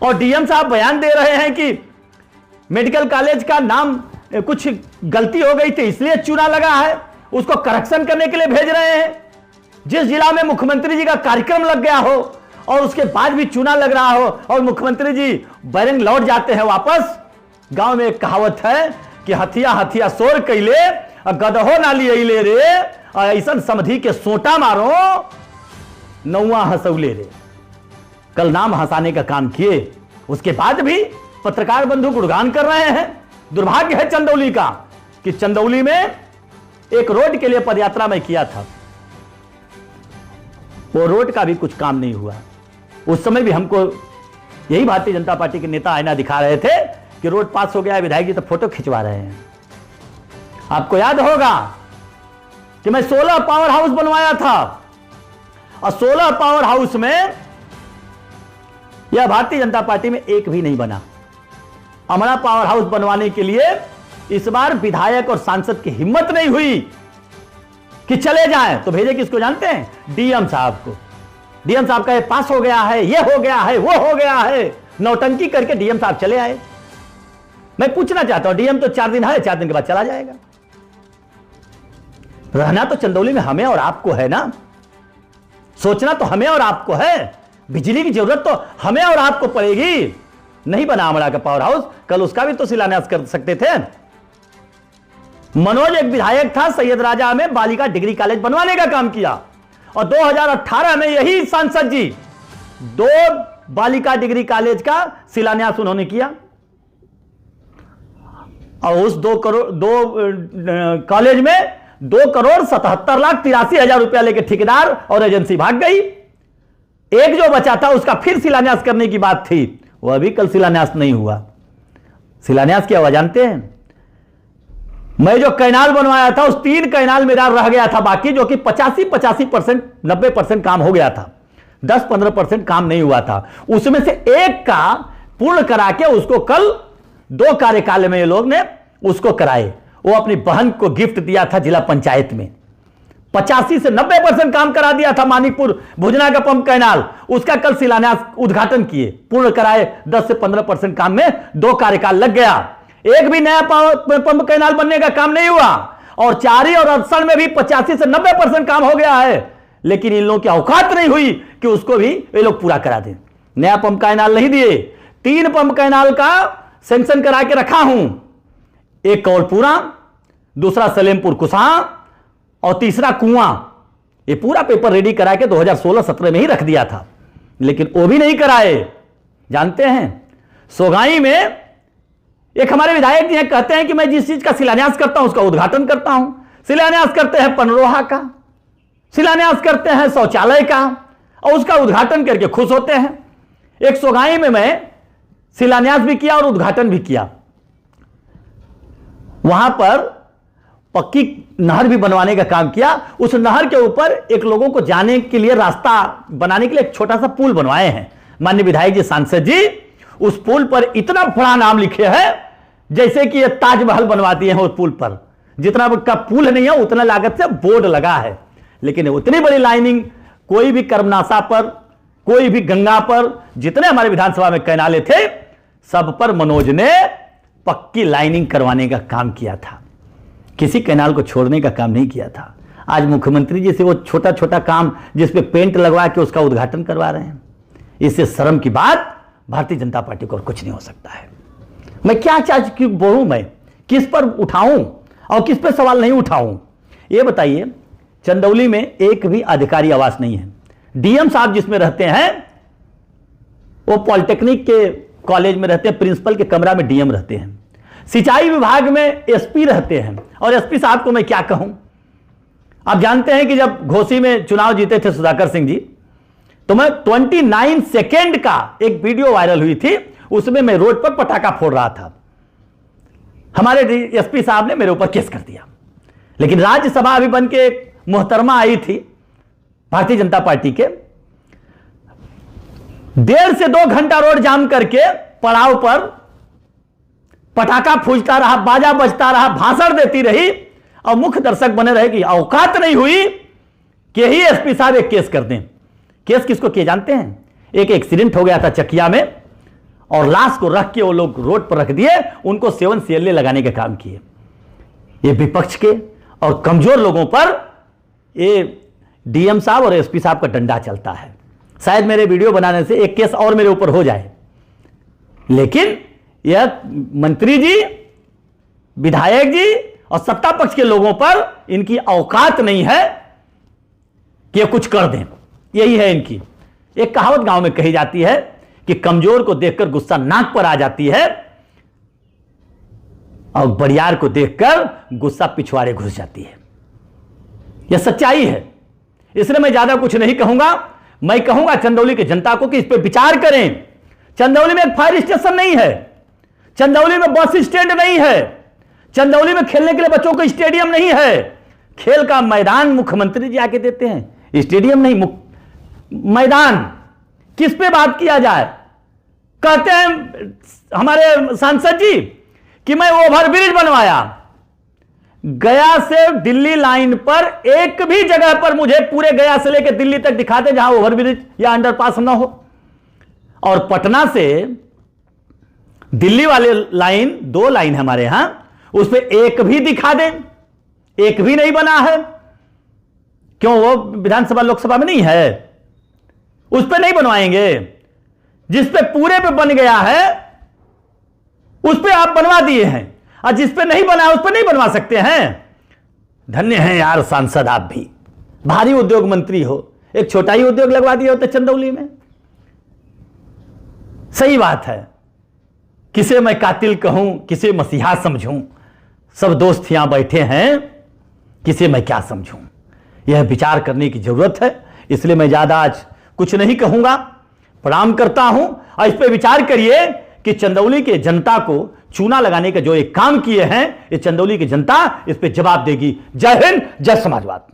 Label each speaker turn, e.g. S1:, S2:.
S1: और डीएम साहब बयान दे रहे हैं कि मेडिकल कॉलेज का नाम कुछ गलती हो गई थी इसलिए चूना लगा है, उसको करेक्शन करने के लिए भेज रहे हैं। जिस जिला में मुख्यमंत्री जी का कार्यक्रम लग गया हो और उसके बाद भी चूना लग रहा हो और मुख्यमंत्री जी बैरंग लौट जाते हैं वापस। गांव में एक कहावत है कि हथिया हथिया शोर कैले गदहो नाली अइले रे, ऐसा समधी के सोटा मारो नौवा हंसौले रे। कल नाम हंसाने का काम किए, उसके बाद भी पत्रकार बंधु गुणगान कर रहे हैं। दुर्भाग्य है चंदौली का कि चंदौली में एक रोड के लिए पदयात्रा में किया था, वो रोड का भी कुछ काम नहीं हुआ। उस समय भी हमको यही भारतीय जनता पार्टी के नेता आईना दिखा रहे थे कि रोड पास हो गया, विधायक जी तो फोटो खिंचवा रहे हैं। आपको याद होगा कि मैं 16 पावर हाउस बनवाया था और 16 पावर हाउस में यह भारतीय जनता पार्टी में एक भी नहीं बना। हमारा पावर हाउस बनवाने के लिए इस बार विधायक और सांसद की हिम्मत नहीं हुई कि चले जाएं, तो भेजे किसको जानते हैं? डीएम साहब को। डीएम साहब का ये पास हो गया है, ये हो गया है, वो हो गया है, नौटंकी करके डीएम साहब चले आए। मैं पूछना चाहता हूं, डीएम तो 4 दिन है, 4 दिन के बाद चला जाएगा। रहना तो चंदौली में हमें और आपको है ना, सोचना तो हमें और आपको है। बिजली की जरूरत तो हमें और आपको पड़ेगी। नहीं बना आमड़ा का पावर हाउस, कल उसका भी तो शिलान्यास कर सकते थे। मनोज एक विधायक था, सैयद राजा में बालिका डिग्री कॉलेज बनवाने का काम किया और 2018 में यही सांसद जी 2 बालिका डिग्री कॉलेज का शिलान्यास उन्होंने किया और उस 2 कॉलेज में 2,77,83,000 रुपया लेके ठेकेदार और एजेंसी भाग गई। एक जो बचा था उसका फिर शिलान्यास करने की बात थी, वह अभी कल शिलान्यास नहीं हुआ। शिलान्यास क्या हुआ जानते हैं? मैं जो कैनाल बनवाया था उस 3 कैनाल मेरा रह गया था बाकी, जो कि 85% 90% काम हो गया था, 10-15% काम नहीं हुआ था। उसमें से एक का पूर्ण करा के उसको कल 2 कार्यकाल में ये लोग ने उसको कराए। वो अपनी बहन को गिफ्ट दिया था जिला पंचायत में। 85 से 90% काम करा दिया था मानिकपुर भुजना का पंप कैनाल, उसका कल शिलान्यास उद्घाटन किए, पूर्ण कराए। 10 से 15% काम में 2 कार्यकाल लग गया। एक भी नया पंप कैनाल बनने का काम नहीं हुआ और चारी और अरसर में भी 85 से 90% काम हो गया है, लेकिन इन लोगों की औकात नहीं हुई कि उसको भी ये लोग पूरा करा दें। नया पंप कैनाल नहीं दिए। 3 पंप कैनाल का सैंक्शन करा के रखा हूं, एक कौलपुरा, दूसरा सलेमपुर कुसहा और तीसरा कुआं। ये पूरा पेपर रेडी करा के 2016-17 में ही रख दिया था, लेकिन वो भी नहीं कराए। जानते हैं सोगाई में एक हमारे विधायक जी हैं, कहते हैं कि मैं जिस चीज का शिलान्यास करता हूं उसका उद्घाटन करता हूं। शिलान्यास करते हैं पनरोहा का, शिलान्यास करते हैं शौचालय का और उसका उद्घाटन करके खुश होते हैं। एक सोगाई में मैं शिलान्यास भी किया और उद्घाटन भी किया। वहां पर पक्की नहर भी बनवाने का काम किया। उस नहर के ऊपर एक लोगों को जाने के लिए रास्ता बनाने के लिए एक छोटा सा पुल बनवाए हैं माननीय विधायक जी, सांसद जी। उस पुल पर इतना बड़ा नाम लिखे हैं जैसे कि ये ताजमहल बनवा दिए हैं। उस पुल पर जितना का पुल नहीं है उतना लागत से बोर्ड लगा है, लेकिन उतनी बड़ी लाइनिंग कोई भी कर्मनाशा पर, कोई भी गंगा पर, जितने हमारे विधानसभा में कैनाले थे सब पर मनोज ने पक्की लाइनिंग करवाने का काम किया था। किसी कैनाल को छोड़ने का काम नहीं किया था। आज मुख्यमंत्री जी से वो छोटा छोटा काम जिस पे पेंट लगवा के उसका उद्घाटन करवा रहे हैं। इससे शर्म की बात भारतीय जनता पार्टी को और कुछ नहीं हो सकता है। मैं क्या क्यों बोलूं, मैं किस पर उठाऊं और किस पर सवाल नहीं उठाऊं, ये बताइए। चंदौली में एक भी अधिकारी आवास नहीं है। डीएम साहब जिसमें रहते हैं वो पॉलिटेक्निक के कॉलेज में रहते हैं, प्रिंसिपल के कमरा में डीएम रहते हैं। सिंचाई विभाग में एसपी रहते हैं और एसपी साहब को मैं क्या कहूं। आप जानते हैं कि जब घोसी में चुनाव जीते थे सुधाकर सिंह जी, तो मैं 29 सेकेंड का एक वीडियो वायरल हुई थी, उसमें मैं रोड पर पटाखा फोड़ रहा था। हमारे एसपी साहब ने मेरे ऊपर केस कर दिया, लेकिन राज्यसभा अभी बन के एक मोहतरमा आई थी भारतीय जनता पार्टी के, 1.5 से 2 घंटा रोड जाम करके पड़ाव पर पटाखा फूंकता रहा, बाजा बजता रहा, भाषण देती रही और मुख्य दर्शक बने रहे कि औकात नहीं हुई कि ही एसपी साहब एक केस कर दें। केस किसको किए जानते हैं? एक एक्सीडेंट हो गया था चकिया में, और लाश को रख के वो लोग रोड पर रख दिए, उनको 7 CLA लगाने का काम किए। ये विपक्ष के और कमजोर लोगों पर ये DM साहब और SP साहब का डंडा चलता है। शायद मेरे वीडियो बनाने से एक केस और मेरे ऊपर हो जाए, लेकिन यह मंत्री जी, विधायक जी और सत्ता पक्ष के लोगों पर इनकी औकात नहीं है कि ये कुछ कर दें। यही है इनकी। एक कहावत गांव में कही जाती है कि कमजोर को देखकर गुस्सा नाक पर आ जाती है और बड़ियार को देखकर गुस्सा पिछवाड़े घुस जाती है। यह सच्चाई है। इसलिए मैं ज्यादा कुछ नहीं कहूंगा। मैं कहूंगा चंदौली की जनता को कि इस पर विचार करें। चंदौली में एक फायर स्टेशन नहीं है, चंदौली में बस स्टैंड नहीं है, चंदौली में खेलने के लिए बच्चों को स्टेडियम नहीं है। खेल का मैदान मुख्यमंत्री जी आके देते हैं, स्टेडियम नहीं। मैदान किस पे बात किया जाए? कहते हैं हमारे सांसद जी कि मैं ओवरब्रिज बनवाया। गया से दिल्ली लाइन पर एक भी जगह पर मुझे पूरे गया से लेकर दिल्ली तक दिखा दे जहां ओवरब्रिज या अंडरपास ना हो। और पटना से दिल्ली वाले लाइन, 2 लाइन हमारे यहां, उस पर एक भी दिखा दें। एक भी नहीं बना है। क्यों? वो विधानसभा लोकसभा में नहीं है, उस पर नहीं बनवाएंगे। जिस पे पूरे पे बन गया है उस पे आप बनवा दिए हैं, और जिस पे नहीं बना है उस पे नहीं बनवा सकते हैं। धन्य हैं यार सांसद आप भी। भारी उद्योग मंत्री हो, एक छोटा ही उद्योग लगवा दिया होता चंदौली में। सही बात है। किसे मैं कातिल कहूं, किसे मसीहा समझूं, सब दोस्त यहां बैठे हैं, किसे मैं क्या समझूं। यह विचार करने की जरूरत है। इसलिए मैं ज्यादा आज कुछ नहीं कहूंगा। प्रणाम करता हूं और इस पर विचार करिए कि चंदौली के जनता को चूना लगाने का जो एक काम किए हैं, ये चंदौली की जनता इस पर जवाब देगी। जय हिंद, जय समाजवाद।